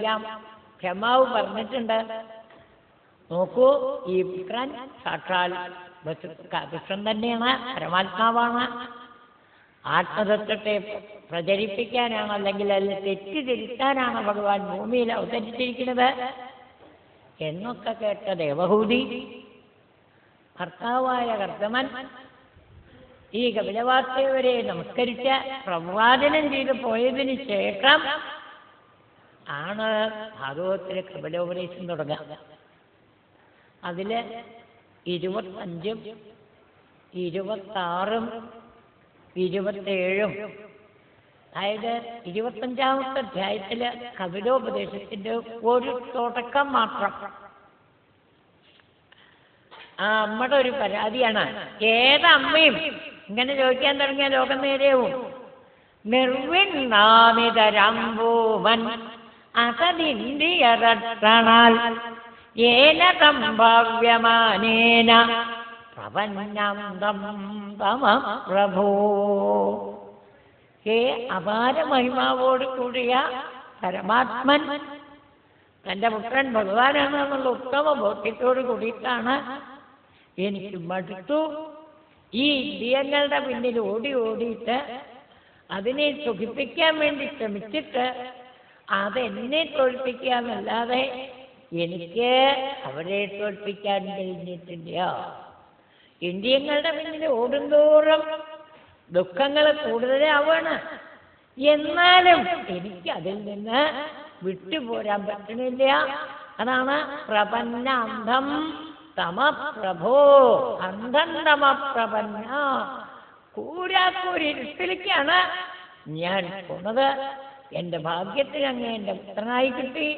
ചെയ്യാം. ബ്രഹ്മാവ് പറഞ്ഞിട്ടുണ്ട്. നോക്കൂ, ഈ പുത്രൻ സാക്ഷാൽ കൃഷ്ണൻ തന്നെയാണ്, പരമാത്മാവാണ്. ആത്മതത്വത്തെ പ്രചരിപ്പിക്കാനാണ്, അല്ലെങ്കിൽ അതിൽ തെറ്റിദ്ധരിക്കാനാണ് ഭഗവാൻ ഭൂമിയിൽ അവതരിച്ചിരിക്കുന്നത് എന്നൊക്കെ കേട്ട ദേവഹൂതി ഭർത്താവായ കർദമൻ ഈ കപിലവാസ്തവരെ നമസ്കരിച്ച് പ്രവാചനം ചെയ്ത് പോയതിന് ശേഷം ആണ് ഭാഗവതത്തിലെ കപിലോപദേശം തുടങ്ങുക. അതിൽ 25, 26, 27, അതായത് 25-ാമത്തെ അധ്യായത്തിൽ കപിലോപദേശത്തിന്റെ ഒരു തുടക്കം മാത്രം. ആ അമ്മയുടെ ഒരു പരാതിയാണ്. ഏതമ്മയും ഇങ്ങനെ ചോദിക്കാൻ തുടങ്ങിയ ലോകം നേരെയാവും. നിർവിണ്ണാമിതരംഭൂവൻ അസദിന്ദ്രിയരക്ഷണാൽ ഏന സംഭാവ്യമാനേന പ്രപന്നം തമ പ്രഭോ. ഹേ അപാര മഹിമാവോട് കൂടിയ പരമാത്മൻ തൻ്റെ പുത്രൻ ഭഗവാനാണെന്നുള്ള ഉത്തമ ബോധ്യത്തോട് കൂടിയിട്ടാണ് എനിക്ക് മടുത്തു. ഈ ഇന്ദ്രിയങ്ങളുടെ പിന്നിൽ ഓടി ഓടിയിട്ട് അതിനെ സുഖിപ്പിക്കാൻ വേണ്ടി ശ്രമിച്ചിട്ട് അതെന്നെ തോൽപ്പിക്കാന്നല്ലാതെ എനിക്ക് അവരെ തോൽപ്പിക്കാൻ കഴിഞ്ഞിട്ടില്ല. ഇന്ദ്രിയങ്ങളുടെ പിന്നിൽ ഓടുന്തോറും ദുഃഖങ്ങൾ കൂടുതലാവാണ്. എന്നാലും എനിക്ക് അതിൽ നിന്ന് വിട്ടുപോരാൻ പറ്റണില്ല. അതാണ് പ്രപന്ന അന്ധം തമപ്രഭോ. അന്ധം തമപ്രപന്ന. കൂരാക്കൂരിരുട്ടിലേക്കാണ് ഞാൻ പോണത്. എൻ്റെ ഭാഗ്യത്തിൽ അങ്ങ് എൻ്റെ പുത്രനായി കിട്ടി.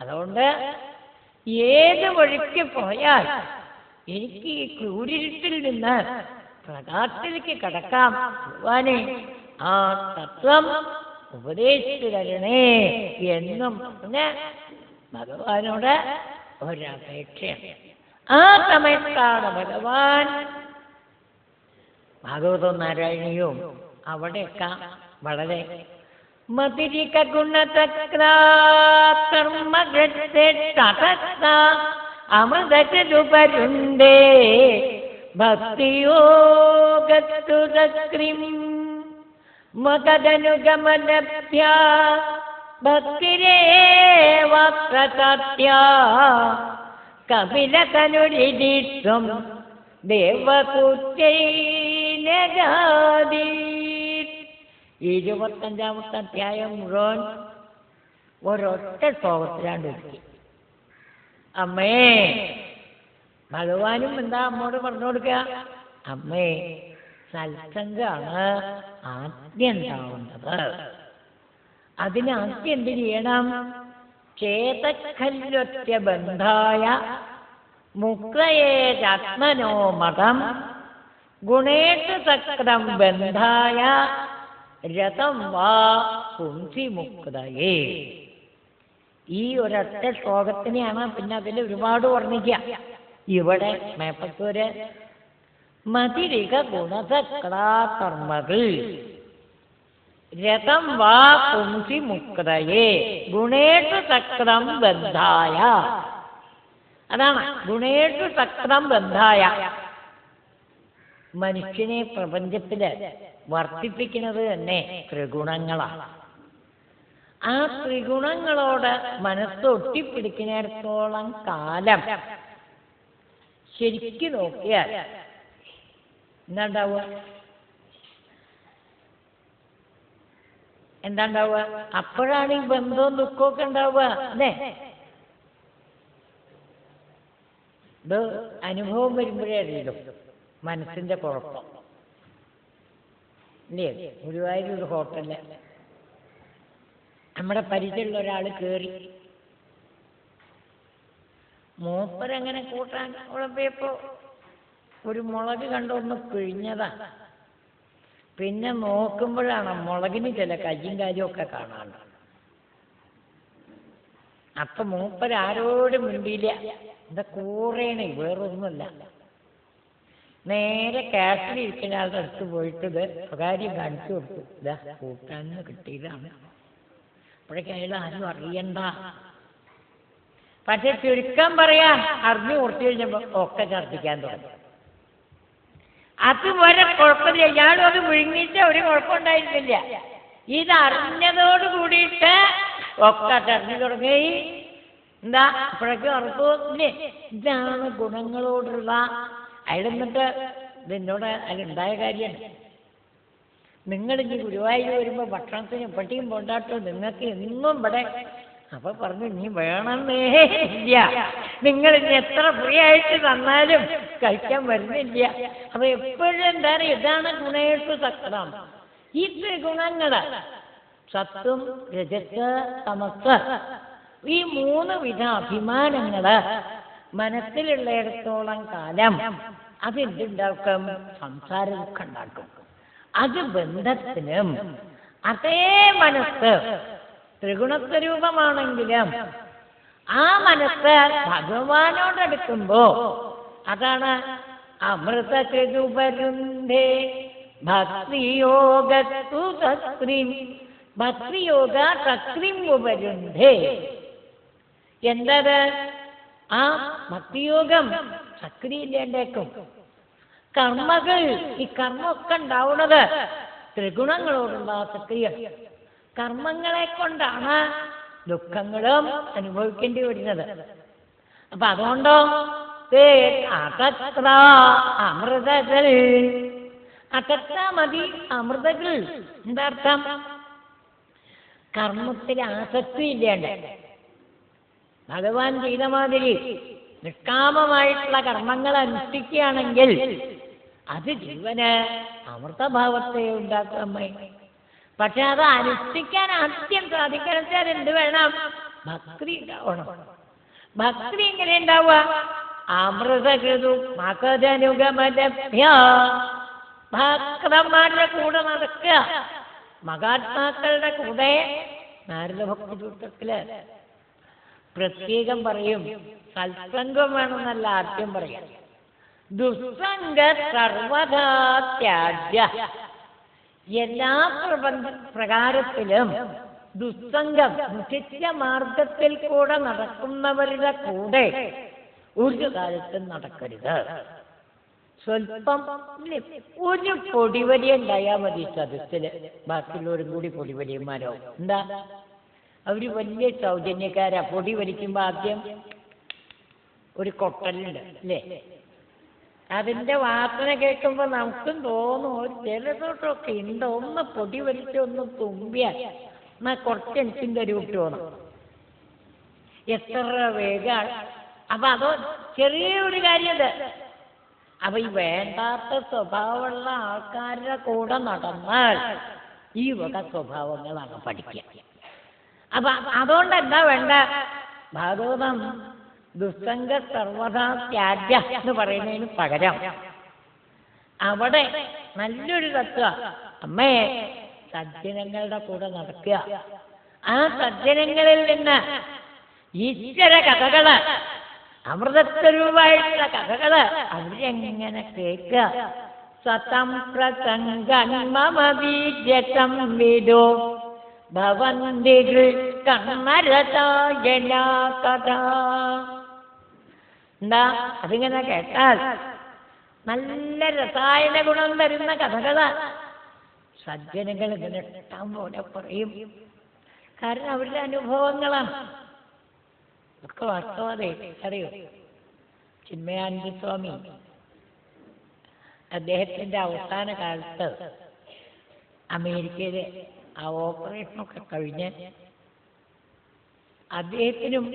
അതുകൊണ്ട് ഏത് വഴിക്ക് പോയാൽ എനിക്ക് ഈ കൂരിരുട്ടിൽ നിന്ന് പ്രകാശത്തിലേക്ക് കടക്കാം. ഭഗവാനെ ആ തത്വം ഉപദേശിച്ചു തരണേ എന്നും പറഞ്ഞ് ഭഗവാനോട് ഒരപേക്ഷയാണ്. ആ സമയത്താണ് ഭഗവാൻ ഭാഗവതവും നാരായണീയവും അവിടെയൊക്കെ വളരെ മതിരിക ഗുണതക്രാകർമ്മ അമൃതരുപരുണ്ടേ ഭക്തിയോഗത്തു സക്രിം മകദനുഗമനഭ്യ ഭക്തിരേവ പ്രസത്യ കപിലതനുരിതിത്വം ദേവകൂത്യൈനഗാദി. 25-ാമത്തെ അധ്യായം മുഴുവൻ ഒരൊറ്റ ശ്ലോകത്തിലാണ്ട് ഒരുക്കി. അമ്മേ, ഭഗവാനും എന്താ അമ്മോട് പറഞ്ഞു കൊടുക്കുക? അമ്മേ, സത്സംഗാണ് ആദ്യം ഉണ്ടാവേണ്ടത്. അതിനാദ്യം എന്ത് ചെയ്യണം? ചേതഖല്യൊത്യ ബന്ധായ മുക്തയേരാത്മനോ മതം ഗുണേഷു സക്രം ബന്ധായ രഥം വാ പുംസി മുക്തയേ. ഈ ഒരൊറ്റ ശ്ലോകത്തിനെയാണ് പിന്നെ അതിൽ ഒരുപാട് വർണ്ണിക്കുക. ഇവിടെ മേപ്പത്തൂര് മതിരിക ഗുണസക്രാകർമ്മകൾ രഥം വാ പുംസി മുക്തയേ ഗുണേഷു സക്രം ബന്ധായ. അതാണ് ഗുണേഷു സക്രം ബന്ധായ. മനുഷ്യനെ പ്രപഞ്ചത്തില് വർദ്ധിപ്പിക്കുന്നത് തന്നെ ത്രിഗുണങ്ങളാണ്. ആ ത്രിഗുണങ്ങളോട് മനസ്സ് ഒട്ടിപ്പിടിക്കുന്നിടത്തോളം കാലം ശരിക്കും നോക്കിയാൽ എന്താണ്ടാവുക? എന്താണ്ടാവുക? അപ്പോഴാണ് ഈ ബന്ധവും ദുഃഖമൊക്കെ ഉണ്ടാവുക അല്ലേ? ഇത് അനുഭവം വരുമ്പോഴേ അറിയുള്ളൂ മനസ്സിന്റെ കുഴപ്പം ഇല്ലേ? ഗുരുവായൂർ ഒരു ഹോട്ടലില് നമ്മുടെ പരിചയമുള്ള ഒരാൾ കയറി. മൂപ്പരങ്ങനെ കൂട്ടാൻ ഉഴപ്പിയപ്പോ ഒരു മുളക് കണ്ടൊന്ന് പിഴിഞ്ഞതാ. പിന്നെ നോക്കുമ്പോഴാണ് മുളകിന് ചില കയ്യും കാര്യമൊക്കെ കാണാണ്ട്. അപ്പൊ മൂപ്പരാരോടും മിണ്ടിയില്ല. എന്താ കൂറേണേ, വേറൊന്നുമല്ല. നേരെ കാറ്റിലിരിക്കുന്ന ആളുടെ അടുത്ത് പോയിട്ട് ഇത് സ്വകാര്യം കാണിച്ചു കൊടുത്തു. ഇതാ കൂട്ടാന്ന് കിട്ടിയതാണ്. അപ്പോഴേക്കും അയാൾ ആരും അറിയണ്ട. പക്ഷെ ചുരുക്കം പറയാ, അറിഞ്ഞു കുറച്ച് കഴിഞ്ഞപ്പോൾ ഒക്കെ ഛർദ്ദിക്കാൻ തുടങ്ങി. അതുവരെ കുഴപ്പമില്ല, ഇയാളും അത് വിഴുങ്ങിയിട്ട് ഒരു കുഴപ്പമുണ്ടായിരുന്നില്ല. ഇതറിഞ്ഞതോട് കൂടിയിട്ട് ഒക്കെ ഛർദ്ദി തുടങ്ങി. എന്താ അപ്പോഴേക്കും ഉറപ്പില്ലേ, ഇതാണ് ഗുണങ്ങളോടുള്ള അയാൾ. എന്നിട്ട് ഇതെന്നോട് അതിലുണ്ടായ കാര്യമാണ്. നിങ്ങളിനി ഗുരുവായൂർ വരുമ്പോൾ ഭക്ഷണത്തിന് പട്ടിയും കൊണ്ടാട്ടോ, നിങ്ങൾക്ക് എന്നും ഇവിടെ. അപ്പൊ പറഞ്ഞു, നീ വേണമെന്നേ ഇല്ല, നിങ്ങൾ ഇനി എത്ര ഫ്രീ ആയിട്ട് തന്നാലും കഴിക്കാൻ വരുന്നില്ല. അപ്പൊ എപ്പോഴും എന്താ പറയുക, ഇതാണ് ഗുണേഷു സക്രം. ഈ ഗുണങ്ങള് സത്വം, രജസ്, തമസ്, ഈ 3 വിധ അഭിമാനങ്ങള് മനസ്സിലുള്ളിടത്തോളം കാലം അതെന്തുണ്ടാക്കും? സംസാര ദുഃഖം ഉണ്ടാക്കും. അത് ബന്ധത്തിനും. അതേ മനസ്സ് ത്രിഗുണസ്വരൂപമാണെങ്കിലും ആ മനസ്സ് ഭഗവാനോടെടുക്കുമ്പോ അതാണ് അമൃതകൃതുപരുന്ധേ ഭക്തിയോഗത്തു സക്രിം, ഭക്തിയോഗ സക്രിം ഉപരുന്ധേ. എന്തത്? ആ ഭക്തിയോഗം സക്രിയില്ലേണ്ടേക്കും. കർമ്മകൾ, ഈ കർമ്മമൊക്കെ ഉണ്ടാവുന്നത് ത്രിഗുണങ്ങളോടുള്ള സക്രിയം. കർമ്മങ്ങളെ കൊണ്ടാണ് ദുഃഖങ്ങളും അനുഭവിക്കേണ്ടി വരുന്നത്. അപ്പൊ അതുകൊണ്ടോ അതത്ര അമൃതകൾ, അതത്ര മതി അമൃതകൾ. എന്താർത്ഥം? കർമ്മത്തിൽ ആസക്തി ഇല്ലേണ്ട. ഭഗവാൻ ചെയ്ത മാതിരി നിഷ്കാമമായിട്ടുള്ള കർമ്മങ്ങൾ അനുഷ്ഠിക്കുകയാണെങ്കിൽ അത് ജീവന് അമൃതഭാവത്തെ ഉണ്ടാക്കുമേ. പക്ഷെ അത് അനുഷ്ഠിക്കാൻ ആദ്യം സാധിക്കണം വെച്ചാൽ എന്ത് വേണം? ഭക്തി ഉണ്ടാവണം. ഭക്തി എങ്ങനെ ഉണ്ടാവുക? അമൃതകൃതു മകധനുഗമലഭ്യ, ഭക്തന്മാരുടെ കൂടെ നടക്കുക. മഹാത്മാക്കളുടെ കൂടെ നാരദഭക്തി സൂത്രത്തില് പ്രത്യേകം പറയും, സത്സംഗം വേണമെന്നല്ല ആദ്യം പറയാം. ദുസ്സംഗ സർവഥാ ത്യാജ്യ. എല്ലാ പ്രകാരത്തിലും ദുസ്സംഗം, ദുഷിച്ച മാർഗത്തിൽ കൂടെ നടക്കുന്നവരുടെ കൂടെ ഒരു കാലത്തും നടക്കരുത്. സ്വല്പം ഒരു പൊടിവലി ഉണ്ടായാൽ മതി സദസ്സില്, ബാക്കിയുള്ളവരും കൂടി പൊടിവലിയന്മാരോ. എന്താ അവര് വലിയ സൗജന്യക്കാരാ. പൊടി വലിക്കുമ്പോ ആദ്യം ഒരു കൊട്ടലുണ്ട് അല്ലേ, അതിന്റെ വാസന കേൾക്കുമ്പോ നമുക്കും തോന്നും ഒരു ജലദോഷമൊക്കെ ഉണ്ടോ, ഒന്ന് പൊടി വലിച്ച് ഒന്ന് തുമ്പിയാൽ എന്നാ കുറച്ച് എനിക്കും തരൂട്ട് തോന്നും. എത്ര വേഗം. അപ്പൊ അതോ ചെറിയൊരു കാര്യത്. അപ്പൊ ഈ വേണ്ടാത്ത സ്വഭാവമുള്ള ആൾക്കാരുടെ കൂടെ നടന്നാൽ ഈ വക സ്വഭാവങ്ങളാണ് പഠിക്കുക. അപ്പൊ അതുകൊണ്ട് എന്താ വേണ്ട? ഭാഗവതം ദുസ്സംഗ സർവഥാ ത്യാജ്യ എന്ന് പറയുന്നതിന് പകരം അവിടെ നല്ലൊരു തത്വ, അമ്മേ സജ്ജനങ്ങളുടെ കൂടെ നടക്കുക. ആ സജ്ജനങ്ങളിൽ നിന്ന് ഈശ്വര കഥകള്, അമൃതസ്വരൂപമായിട്ടുള്ള കഥകള് അവരെങ്ങനെ കേൾക്കുക. സതം പ്രസംഗം മമ ബീജം വിദോ ഭവന്തി കർമ്മരതായന കഥ. എന്താ അതിങ്ങനെ കേട്ടാൽ നല്ല രസായന ഗുണം തരുന്ന കഥകള് സജ്ജനങ്ങൾ ഇങ്ങനെ ഇഷ്ടം പോലെ പറയും. കാരണം അവരുടെ അനുഭവങ്ങളാണ് ഒക്കെ വാസ്തവതേ. അറിയോ, ചിന്മയാനന്ദ സ്വാമി അദ്ദേഹത്തിന്റെ അവസാന കാലത്ത് അമേരിക്കയിലെ ആ ഓപ്പറേഷനൊക്കെ കഴിഞ്ഞ് അദ്ദേഹത്തിനും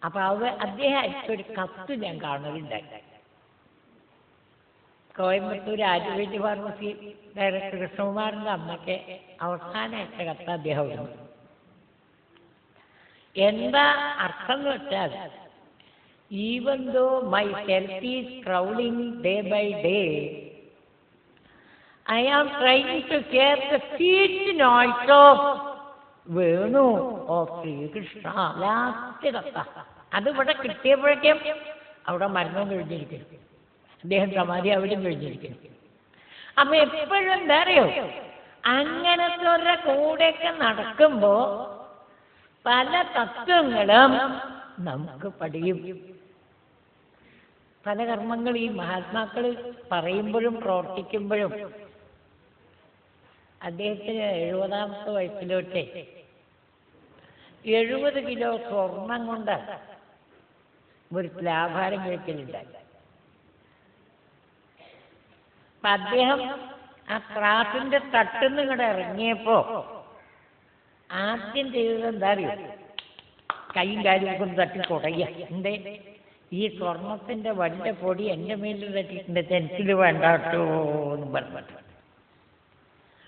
അപ്പൊ അദ്ദേഹം അയച്ചൊരു കത്ത് ഞാൻ കാണലുണ്ടായി. കോയമ്പത്തൂർ ആര്യവൈദ്യ ഫാർമസി ഡയറക്ടർ കൃഷ്ണകുമാറിന്റെ അമ്മയ്ക്ക് അവസാന അയച്ച കത്ത് അദ്ദേഹം ഇടുന്നു. എന്താ അർത്ഥം എന്ന് വെച്ചാൽ, even though my health is crowding day by day, I am trying to hear the sweet noise of Venu of Sri Krishna. Last കഥ അത് ഇവിടെ കിട്ടിയപ്പോഴേക്കും അവിടെ മരണവും കഴിഞ്ഞിരിക്കുന്നു, അദ്ദേഹം സമാധി അവിടെയും കഴിഞ്ഞിരിക്കുന്നു. അപ്പൊ എപ്പോഴും എന്താ അറിയോ, അങ്ങനത്തെ കൂടെയൊക്കെ നടക്കുമ്പോ പല തത്വങ്ങളും നമുക്ക് പഠിക്കും. പല കർമ്മങ്ങൾ ഈ മഹാത്മാക്കൾ പറയുമ്പോഴും പ്രവർത്തിക്കുമ്പോഴും അദ്ദേഹത്തിന് 70ാമത്തെ വയസ്സിലോട്ട് 70 കിലോ സ്വർണം കൊണ്ട് ഒരു തുലാഭാരം കഴിക്കലുണ്ടായി. അപ്പൊ അദ്ദേഹം ആ ത്രാസിന്റെ തട്ടുന്ന് ഇങ്ങോട്ട് ഇറങ്ങിയപ്പോ ആദ്യം ചെയ്തത് എന്താ അറിയോ? കൈയും കാലും കൊണ്ട് തട്ടി തുടങ്ങിയ എന്തേ ഈ സ്വർണത്തിന്റെ വലിയ പൊടി എൻ്റെ മേലിൽ തട്ടിട്ടുണ്ട്, എനിക്കിത് വേണ്ട കേട്ടോ എന്ന് പറഞ്ഞു.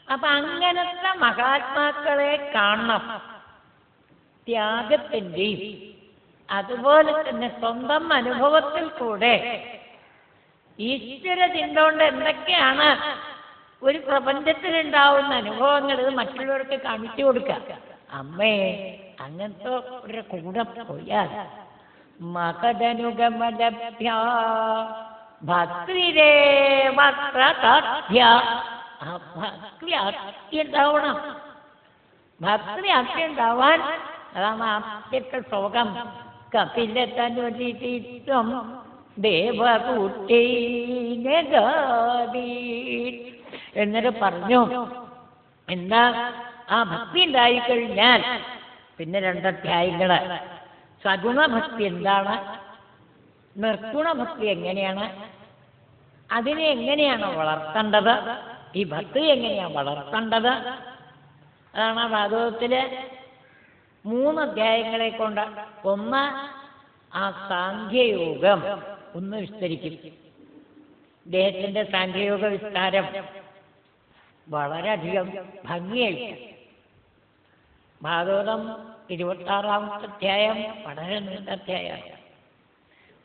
അപ്പൊ അങ്ങനത്തെ മഹാത്മാക്കളെ കാണണം. ത്യാഗത്തിൻ്റെയും അതുപോലെ തന്നെ സ്വന്തം അനുഭവത്തിൽ കൂടെ ഈശ്വര ചിന്ത കൊണ്ട് എന്തൊക്കെയാണ് ഒരു പ്രപഞ്ചത്തിലുണ്ടാവുന്ന അനുഭവങ്ങൾ മറ്റുള്ളവർക്ക് കാണിച്ചു കൊടുക്കുക. അമ്മേ അങ്ങനത്തെ ഒരു കൂടെ പോയാൽ മകദനുഗമലഭ്യ ഭക്തിരേവ പ്രതഭ്യ. ആ ഭക്തി അത്യ ഉണ്ടാവണം. ഭക്തി അത്യ ഉണ്ടാവാൻ അതാണ് ആദ്യത്തെ ശ്ലോകം. കപിലതനുജിതം ദേവകൂട്ടീ എന്നിട്ട് പറഞ്ഞു എന്താ ആ ഭക്തി ഉണ്ടായിക്കഴിഞ്ഞാൽ പിന്നെ 2 അധ്യായങ്ങള്. സഗുണഭക്തി എന്താണ്, നിർഗുണഭക്തി എങ്ങനെയാണ്, അതിനെ എങ്ങനെയാണ് വളർത്തേണ്ടത്, ഈ ഭക്തി എങ്ങനെയാണ് വളർത്തേണ്ടത്, അതാണ് ഭാഗവതത്തില് 3 അധ്യായങ്ങളെ കൊണ്ട്. ഒന്ന് ആ സാഖ്യയോഗം ഒന്ന് വിസ്തരിക്കും. അദ്ദേഹത്തിന്റെ സാഖ്യയോഗ വിസ്താരം വളരെയധികം ഭംഗിയായിട്ട്. ഭാഗവതം 26ാമത്തെ അധ്യായം വളരെ നീണ്ട അധ്യായമാണ്.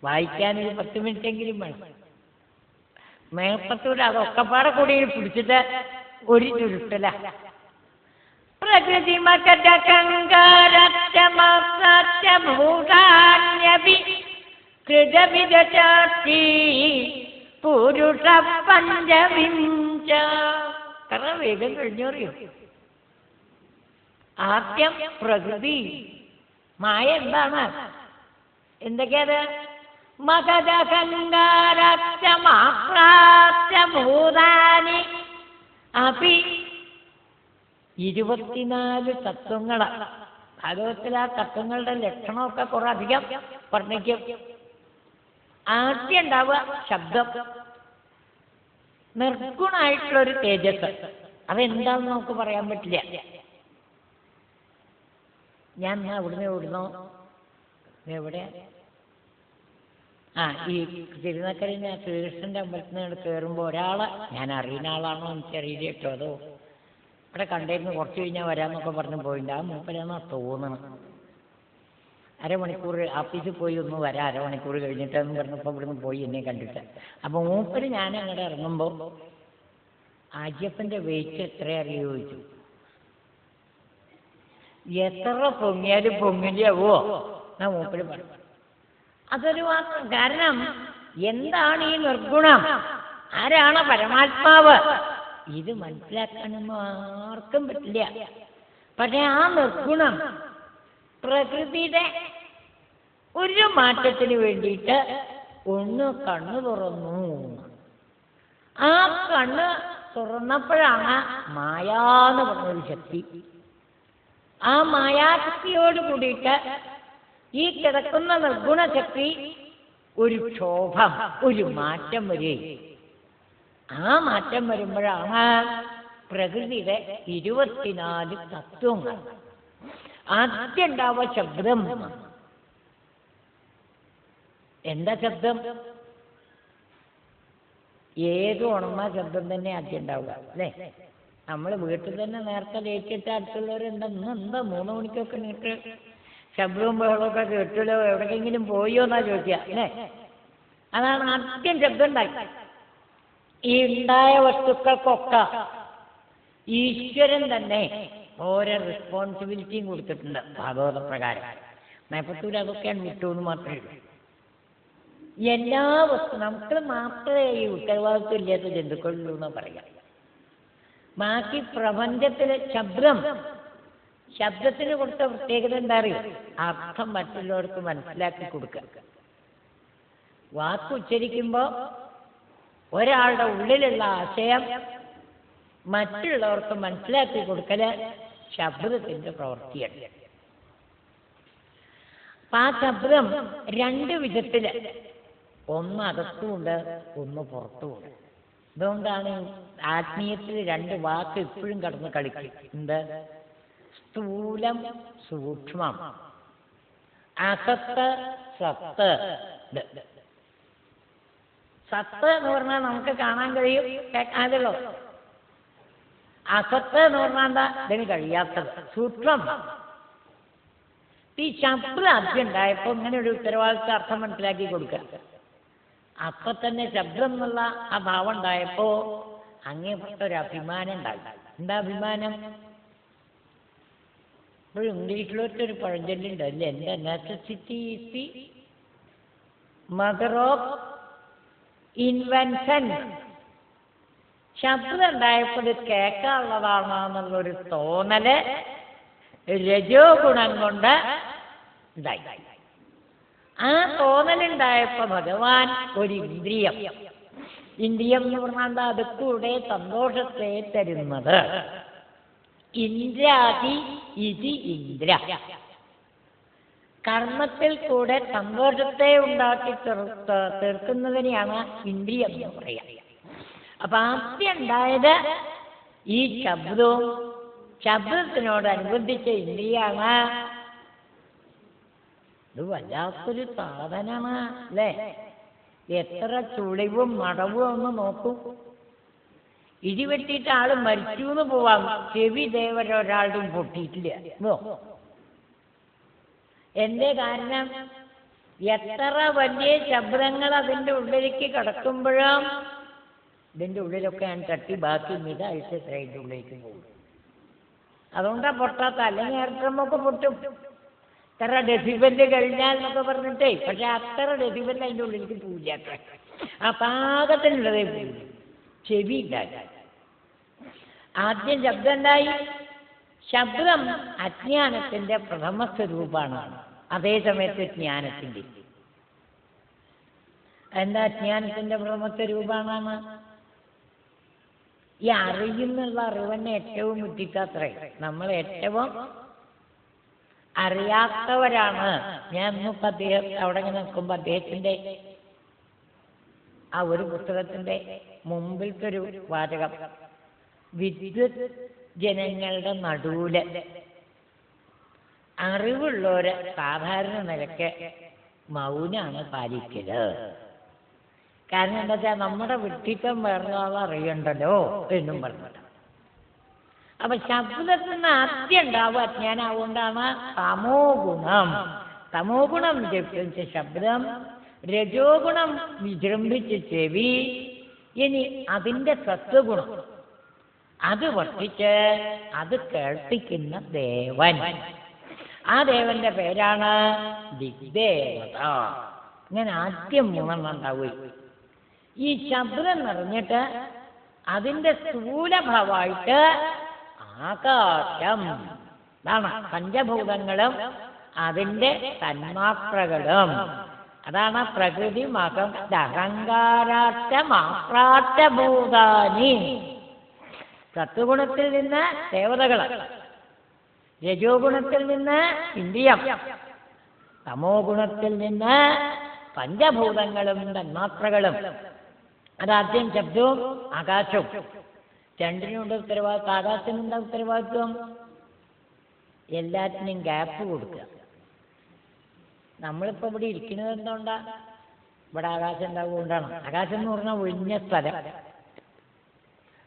വായിക്കാനൊരു 10 മിനിറ്റെങ്കിലും വേണം. മേപ്പത്തൂര് അതൊക്കെ പാടെ കൂടി പിടിച്ചിട്ട് ഒരു ചുരുട്ടല. പ്രകൃതി ഭൂതാന്യപി കൃതവിദചാർത്തി പുരുഷ പഞ്ചവിംശ. കറ വേഗം കഴിഞ്ഞറിയോ? ആദ്യം പ്രകൃതി മായ എന്താണ്, എന്തൊക്കെയത്? മകദഹങ്കാരഭൂതാനി അപി 24 തത്വങ്ങള്. ഭാഗവതത്തിൽ ആ തത്വങ്ങളുടെ ലക്ഷണമൊക്കെ കുറെ അധികം വർണ്ണിക്കും. ആദ്യം ഉണ്ടാവുക ശബ്ദം, നിർഗുണായിട്ടുള്ളൊരു തേജസ്. അതെന്താണെന്ന് നമുക്ക് പറയാൻ പറ്റില്ല. ഞാൻ എവിടുന്നോ എവിടെ ഈ തിരുനക്കരയിൽ ശ്രീകൃഷ്ണന്റെ അമ്പലത്തിൽ നിന്ന് കയറുമ്പോൾ ഒരാള്, ഞാൻ അറിയുന്ന ആളാണോ എനിക്കറിയില്ല കേട്ടോ, അതോ ഇവിടെ കണ്ടിരുന്നു കുറച്ച് കഴിഞ്ഞാൽ വരാമെന്നൊക്കെ പറഞ്ഞ് പോയിട്ടുണ്ട്. ആ മൂപ്പരെന്നാ തോന്നണം. അരമണിക്കൂർ ഓഫീസിൽ പോയി ഒന്ന് വരാം, അരമണിക്കൂർ കഴിഞ്ഞിട്ടെന്ന് പറഞ്ഞപ്പോൾ ഇവിടുന്ന് പോയി എന്നെ കണ്ടിട്ട്. അപ്പോൾ മൂപ്പര് ഞാൻ അങ്ങോട്ട് ഇറങ്ങുമ്പോൾ അയ്യപ്പൻ്റെ വെയിറ്റ് എത്ര അറിയോ ചോദിച്ചു. എത്ര പൊങ്ങിയാലും പൊങ്ങില്ലാവോ എന്നാ മൂപ്പര് പറഞ്ഞു. അതൊരു മാത്രം. കാരണം എന്താണ് ഈ നിർഗുണം, ആരാണ് പരമാത്മാവ്, ഇത് മനസ്സിലാക്കാനൊന്നും ആർക്കും പറ്റില്ല. പക്ഷെ ആ നിർഗുണം പ്രകൃതിയുടെ ഒരു മാറ്റത്തിന് വേണ്ടിയിട്ട് ഒന്ന് കണ്ണു തുറന്നു. ആ കണ്ണ് തുറന്നപ്പോഴാണ് മായാന്ന് പറഞ്ഞൊരു ശക്തി. ആ മായാശക്തിയോട് കൂടിയിട്ട് ഈ കിടക്കുന്ന നിർഗുണശക്തി ഒരു ക്ഷോഭം, ഒരു മാറ്റം വരെ. ആ മാറ്റം വരുമ്പോഴാണ് പ്രകൃതിയുടെ 24 തത്വങ്ങൾ. ആദ്യം ഉണ്ടാവുക ശബ്ദം. എന്താ ശബ്ദം? ഏത് ഉണർന്ന ശബ്ദം തന്നെ ആദ്യം ഉണ്ടാവുക അല്ലേ? നമ്മൾ വീട്ടിൽ തന്നെ നേരത്തെ ലേറ്റിട്ട് അടുത്തുള്ളവരുണ്ടെന്ന് എന്താ 3 മണിക്കൊക്കെ നീട്ട് ശബ്ദവും ബഹളമൊക്കെ കേട്ടില്ലോ, എവിടേക്കെങ്കിലും പോയോ എന്നാ ചോദിക്കുക അല്ലേ? അതാണ് ആദ്യം ശബ്ദം ഉണ്ടായി. ഈ ഉണ്ടായ വസ്തുക്കൾക്കൊക്കെ ഈശ്വരൻ തന്നെ ഓരോ റെസ്പോൺസിബിലിറ്റിയും കൊടുത്തിട്ടുണ്ട് ഭാഗവത പ്രകാരം. മേപ്പത്തൂർ അതൊക്കെയാണ് വിട്ടുവെന്ന് മാത്രമേ ഉള്ളൂ. എല്ലാ വസ്തു നമുക്ക് മാത്രമേ ഈ ഉത്തരവാദിത്വം ഇല്ലാത്ത ജന്തുക്കളുള്ളൂ എന്നാ പറയാം. ബാക്കി പ്രപഞ്ചത്തിലെ ശബ്ദം ശബ്ദത്തിന് കൊടുത്ത പ്രത്യേകത എന്താ അറിയോ? അർത്ഥം മറ്റുള്ളവർക്ക് മനസ്സിലാക്കി കൊടുക്കുക. വാക്ക് ഉച്ചരിക്കുമ്പോൾ ഒരാളുടെ ഉള്ളിലുള്ള ആശയം മറ്റുള്ളവർക്ക് മനസ്സിലാക്കി കൊടുക്കല് ശബ്ദത്തിന്റെ പ്രവൃത്തിയാണ്. അപ്പൊ ആ ശബ്ദം രണ്ട് വിധത്തില്, ഒന്ന് അകത്തുമുണ്ട്, ഒന്ന് പുറത്തുമുണ്ട്. അതുകൊണ്ടാണ് ആത്മീയത്തിൽ രണ്ട് വാക്ക് എപ്പോഴും കടന്ന് കളിക്കും. എന്ത്? സ്ഥൂലം സൂക്ഷ്മം, അസത്ത് സത്ത്. സത്ത് എന്ന് പറഞ്ഞാൽ നമുക്ക് കാണാൻ കഴിയും, കേൾക്കാതല്ലോ. അസത്ത് എന്ന് പറഞ്ഞാൽ എന്താ? ഇതിന് കഴിയാത്തത്, സൂക്ഷ്മം. ഈ ശബ്ദം ആദ്യം ഉണ്ടായപ്പോ ഇങ്ങനെ ഒരു ഉത്തരവാദിത്ത അർത്ഥം മനസ്സിലാക്കി കൊടുക്കുക. അപ്പൊ തന്നെ ശബ്ദം എന്നുള്ള ആ ഭാവം ഉണ്ടായപ്പോ അങ്ങേപ്പെട്ട ഒരു അഭിമാനം ഉണ്ടായി. എന്താ അഭിമാനം? ഇപ്പോൾ ഇംഗ്ലീഷിലൊരു പഴഞ്ചൊല്ലുണ്ട് അല്ലേ, എന്താ? Necessity is the mother of invention. ശബ്ദം ഉണ്ടായപ്പോൾ ഇത് കേൾക്കാനുള്ളതാണെന്നുള്ളൊരു തോന്നല് രജോ ഗുണം കൊണ്ട് ഉണ്ടായി. ആ തോന്നലുണ്ടായപ്പോ ഭഗവാൻ ഒരു ഇന്ദ്രിയം, ഇന്ദ്രിയം എന്ന് പറഞ്ഞാൽ എന്താ? അത് കൂടെ സന്തോഷത്തെ തരുന്നത്. ഇന്ദ്രാദി ഇതി ഇന്ദ്ര, കർമ്മത്തിൽ കൂടെ സന്തോഷത്തെ ഉണ്ടാക്കി തീർക്കുന്നതിനെയാണ് ഇന്ദ്രിയം എന്ന് പറയാം. അപ്പൊ ആദ്യം ഉണ്ടായത് ഈ ശബ്ദവും ശബ്ദത്തിനോടനുബന്ധിച്ച ഇന്ദ്രിയാണ്. ഇത് വല്ലാത്തൊരു സാധനമാണ് അല്ലേ? എത്ര ചുളിവും മടവും ഒന്ന് നോക്കൂ. ഇടിവെട്ടിയിട്ട് ആള് മരിച്ചു എന്ന് പോവാം, ചെവി ദേവരൊരാളും പൊട്ടിയിട്ടില്ല. എന്റെ കാരണം എത്ര വലിയ ശബ്ദങ്ങൾ അതിൻ്റെ ഉള്ളിലേക്ക് കടക്കുമ്പോഴും ഇതിൻ്റെ ഉള്ളിലൊക്കെ ഞാൻ തട്ടി ബാക്കി മിതായിട്ട് ഇതിൻ്റെ ഉള്ളിലേക്ക് പോകും. അതുകൊണ്ടാണ് പൊട്ടാത്ത. അല്ലെങ്കിൽ ഇറക്കുമ്പൊക്കെ പൊട്ടും. ഇത്ര ഡെസിബല് കഴിഞ്ഞാൽ എന്നൊക്കെ പറഞ്ഞിട്ടേ, പക്ഷെ അത്ര ഡെസിബൽ അതിൻ്റെ ഉള്ളിലേക്ക് പോവില്ല. ആ പാകത്തിനുള്ളതേ പോവില്ല. ചെവി ഉണ്ടായി. ആദ്യം ശബ്ദം ഉണ്ടായി. ശബ്ദം അജ്ഞാനത്തിന്റെ പ്രഥമ സ്വരൂപമാണ്, അതേ സമയത്ത് ജ്ഞാനത്തിന്റെ. എന്താ അജ്ഞാനത്തിന്റെ പ്രഥമ സ്വരൂപമാണ്? ഈ അറിയുന്നുള്ള അറിവന്നെ ഏറ്റവും ബുദ്ധിക്കാത്രേ. നമ്മൾ ഏറ്റവും അറിയാത്തവരാണ്. ഞാൻ ഇന്നിപ്പോൾ അദ്ദേഹം അവിടെ ഇങ്ങനെ നിൽക്കുമ്പോൾ അദ്ദേഹത്തിന്റെ ആ ഒരു പുസ്തകത്തിന്റെ മുമ്പിലത്തെ ഒരു വാചകം, വിദ്വത് ജനങ്ങളുടെ നടുവില് അറിവുള്ളവര് സാധാരണ നിലയ്ക്ക് മൗനാണ് പാലിക്കല്. കാരണം എന്താ വെച്ചാൽ നമ്മുടെ വിട്ടിത്തം വേറൊരാൾ അറിയണ്ടല്ലോ എന്നും പറഞ്ഞിട്ട്. അപ്പൊ ശബ്ദത്തിന് ആദ്യം ഉണ്ടാവുക അജ്ഞാനാവുകൊണ്ടാണ് തമോ ഗുണം. തമോ ഗുണം വിജൃംഭിച്ച ശബ്ദം, രജോ ഗുണം വിജൃംഭിച്ച ചെവി, ഇനി അതിന്റെ സത്വഗുണം അത് വർദ്ധിച്ച് അത് കേൾപ്പിക്കുന്ന ദേവൻ. ആ ദേവന്റെ പേരാണ് ദിഗ്ദേവത. ഇങ്ങനെ ആദ്യം മൂന്നെണ്ണം ഉണ്ടാവുകയും ഈ ശബ്ദം നിറഞ്ഞിട്ട് അതിന്റെ സ്ഥൂലഭാവമായിട്ട് ആകാശം, അതാണ് പഞ്ചഭൂതങ്ങളും അതിന്റെ തന്മാത്രകളും. അതാണ് പ്രകൃതി മകം അഹങ്കാരാറ്റ മാത്രാറ്റ ഭൂതാനി. സത്വഗുണത്തിൽ നിന്ന് ദേവതകൾ, രജോ ഗുണത്തിൽ നിന്ന് ഇന്ദ്രിയം, തമോ ഗുണത്തിൽ നിന്ന് പഞ്ചഭൂതങ്ങളും തന്മാത്രകളും. അതാദ്യം ശബ്ദവും ആകാശവും. രണ്ടിനുണ്ട് ഉത്തരവാദിത്വം. ആകാശത്തിനുണ്ട് ഉത്തരവാദിത്വം എല്ലാത്തിനും ഗ്യാപ്പ് കൊടുക്കുക. നമ്മളിപ്പോൾ ഇവിടെ ഇരിക്കുന്നത് എന്തുകൊണ്ടാ? ഇവിടെ ആകാശം ഉണ്ടാവുകൊണ്ടാണ്. ആകാശം എന്ന് പറഞ്ഞാൽ ഒഴിഞ്ഞ സ്ഥലം.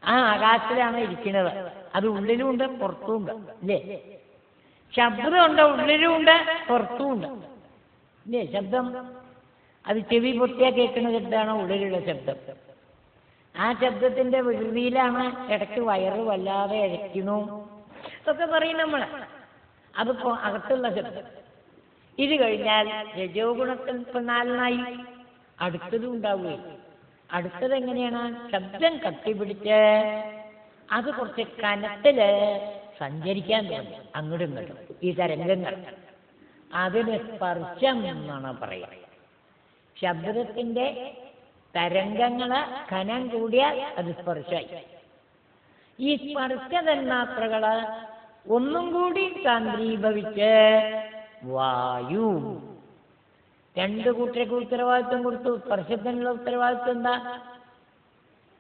ആ ആകാശത്തിലാണ് ഇരിക്കുന്നത്. അത് ഉള്ളിലുമുണ്ട് പുറത്തുമുണ്ട് ഇല്ലേ? ശബ്ദമുണ്ട്, ഉള്ളിലുമുണ്ട് പുറത്തുമുണ്ട് ഇല്ലേ? ശബ്ദം അത് ചെവി പൊട്ടിയാൽ കേൾക്കുന്ന ശബ്ദമാണ് ഉള്ളിലുള്ള ശബ്ദം. ആ ശബ്ദത്തിന്റെ വികൃതിയിലാണ് ഇടയ്ക്ക് വയറ് വല്ലാതെ ഇഴയ്ക്കുന്നു ഇതൊക്കെ പറയും നമ്മൾ. അതിപ്പോ അകത്തുള്ള ശബ്ദം. ഇത് കഴിഞ്ഞാൽ രജോ ഗുണത്തിൽ ഇപ്പൊ 4 അടുത്തതും ഉണ്ടാവുകയും. അടുത്തത് എങ്ങനെയാണ്? ശബ്ദം കട്ടിപിടിച്ച് അത് കുറച്ച് കനത്തില് സഞ്ചരിക്കാൻ തുടങ്ങി അങ്ങോട്ടും ഇങ്ങോട്ടും ഈ തരംഗങ്ങൾ. അതിന് സ്പർശം എന്നാണ് പറയുക. ശബ്ദത്തിൻ്റെ തരംഗങ്ങള് കനം കൂടിയാൽ അത് സ്പർശമായി. ഈ സ്പർശ തന്മാത്രകള് ഒന്നും കൂടി സാന്ദ്രീഭവിച്ച് വായു. രണ്ടു കൂട്ടർക്ക് ഉത്തരവാദിത്വം കൊടുത്തു. സ്പർശത്തിനുള്ള ഉത്തരവാദിത്വം എന്താ?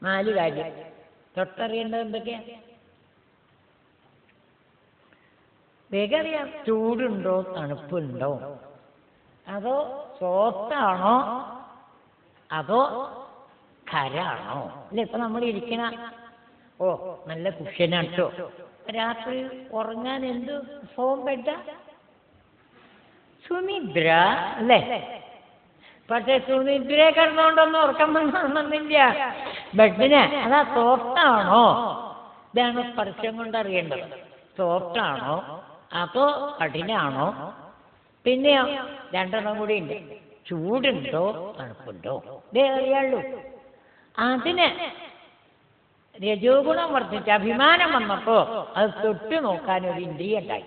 4 കാര്യം. തൊട്ടറിയേണ്ടത് എന്തൊക്കെയാ? വേഗം അറിയാം. ചൂടുണ്ടോ തണുപ്പുണ്ടോ, അതോ സോഫ്റ്റാണോ അതോ ഖരാണോ? അല്ലെ ഇപ്പൊ നമ്മൾ ഇരിക്കണ നല്ല കുഷ്യനാണ് കേട്ടോ. രാത്രി ഉറങ്ങാൻ എന്ത് ഫോം ബെഡ? സുനിദ്ര അല്ലേ? പക്ഷെ സുനിദ്ര കിടന്നുകൊണ്ടൊന്നും ഉറക്കം വന്നില്ല ബെഡിന്. അതാ സോഫ്റ്റാണോ? ഇതാണ് സ്പർശം കൊണ്ട് അറിയേണ്ടത്. സോഫ്റ്റാണോ അതോ കഠിനാണോ? പിന്നെയോ 2 കൂടി ഉണ്ട്. ചൂടുണ്ടോ തണുപ്പുണ്ടോ? ഇതേ അറിയാള്ളൂ. അതിന് രജോ ഗുണം വർദ്ധിച്ച് അഭിമാനം വന്നപ്പോ അത് തൊട്ട് നോക്കാൻ ഒരു ഇന്ദ്രിയം ഉണ്ടായി.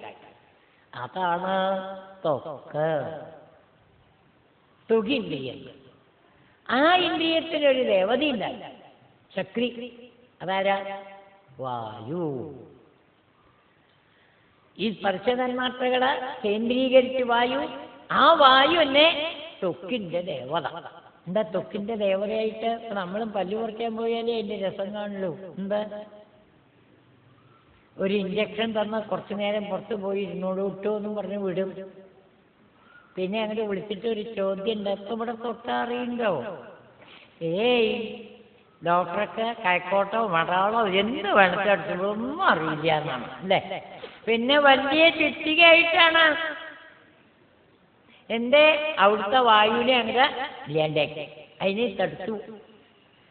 അതാണ് ത്വക്ക്, ത്വകിന്ദ്രിയം. ആ ഇന്ദ്രിയത്തിനൊരു ദേവത ഉണ്ടായി, ചക്രി. അതാരാ? വായു. ഈ സ്പർശതന്മാത്രകളെ കേന്ദ്രീകരിച്ച് വായു. ആ വായു തന്നെ ത്വക്കിന്റെ ദേവത. എന്താ ത്വക്കിന്റെ ദേവതയായിട്ട്? നമ്മളും പല്ലു പറിക്കാൻ പോയാലേ അതിന്റെ രസം കാണുള്ളൂ. എന്താ? ഒരു ഇഞ്ചക്ഷൻ തന്ന കുറച്ചു നേരം പുറത്ത് പോയി ഇരുന്നോട് വിട്ടു എന്നും പറഞ്ഞ് വിടും. പിന്നെ അങ്ങോട്ട് വിളിച്ചിട്ട് ഒരു ചോദ്യം ഉണ്ട്, ഇപ്പൊ ഇവിടെ തൊട്ടറിയുണ്ടോ? ഏയ് ഡോക്ടർക്ക് കൈക്കോട്ടോ മടാളോ എന്ത് വേണത്തടിച്ചു ഒന്നും അറിയില്ല എന്നാണ് അല്ലേ? പിന്നെ വലിയ ചുറ്റികയായിട്ടാണ് എന്റെ അവിടുത്തെ വായുവിനെ അങ്ങ് ഇല്ലാണ്ടാക്കി അതിനെ തടുത്തു.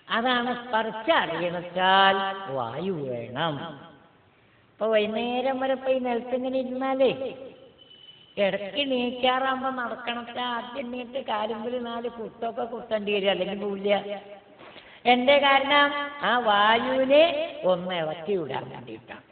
അതാണ് സ്പർശ അറിയണച്ചാൽ വായു വേണം. ഇപ്പൊ വൈകുന്നേരം വരെ ഇപ്പൊ ഈ നിലത്തിങ്ങനെ ഇരുന്നാലേ ഇടയ്ക്ക് നീക്കാറാകുമ്പോ നടക്കണച്ചാൽ ആദ്യം നീട്ട് കാലുമ്പിൽ 4 കുത്തൊക്കെ കുത്തേണ്ടി വരും, അല്ലെങ്കിൽ പോവില്ല. എന്റെ കാരണം ആ വായുവിനെ ഒന്ന് ഇളക്കി വിടാൻ വേണ്ടിയിട്ടാണ്.